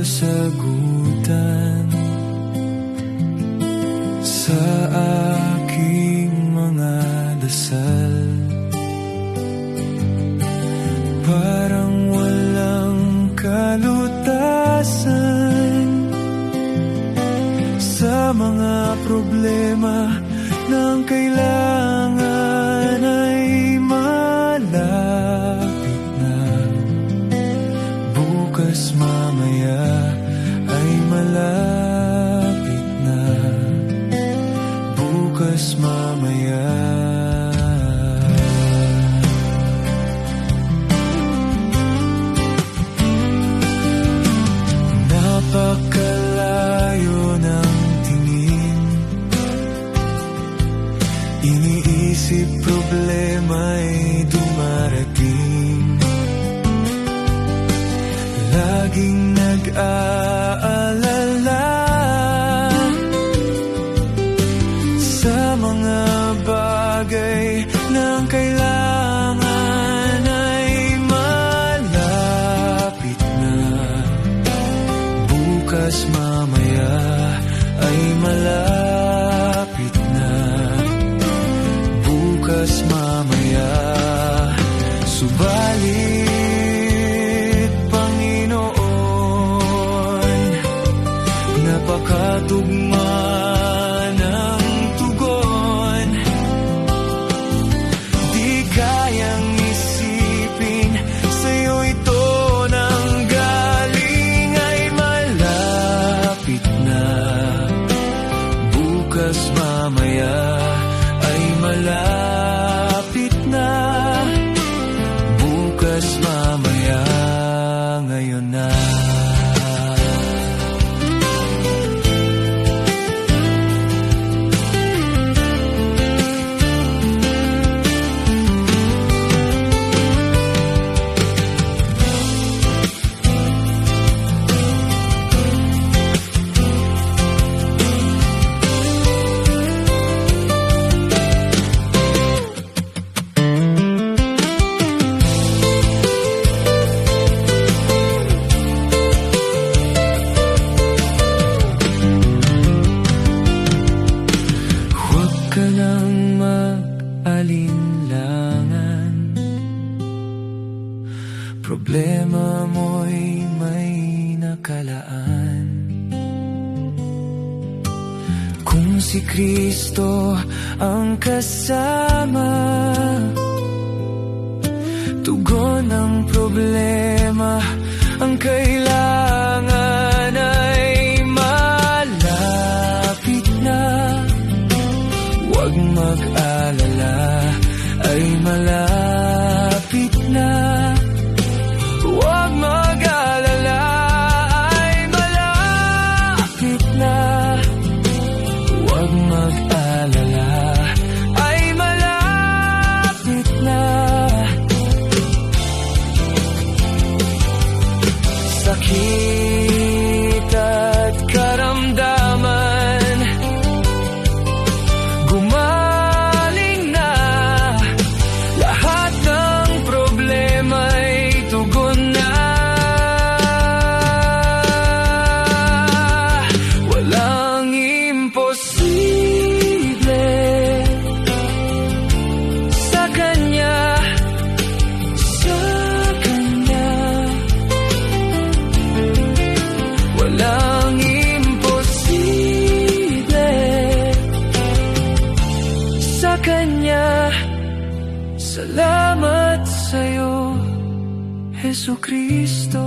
kasagutan sa aking mga dasal. Parang walang kalutasan sa mga problema ng kailangan ay malapit na. Bukas mamaya ay malapit na. Bukas mamaya. Napakalayo ng tingin, iniisip problema'y dumarating. Laging nag-aalala sa mga bagay ng kailangan ay malapit na. Bukas mamaya ay malapit na. Bukas mamaya. Subalit, Panginoon, napakatugma ng tugon. Di kayang isipin, sa'yo ito nang galing ay malapit na. Bukas mamaya ay malapit na. Bukas mamaya, ngayon na. Ka nang mag-alinlangan, problema mo'y may nakalaan. Kung si Kristo ang kasama, tugon ang problema. Ang kailangan ay malapit na. Huwag mag-alala, ay malapit na. Huwag mag-alala, ay malapit na. Huwag mag-alala, ay malapit na. Sakit at karamdaman, gumaling na. Lahat ng problema'y tugon na. Walang imposible sa Kanya, sa Kanya. Walang imposible sa Kanya. Salamat sa'yo, Jesucristo.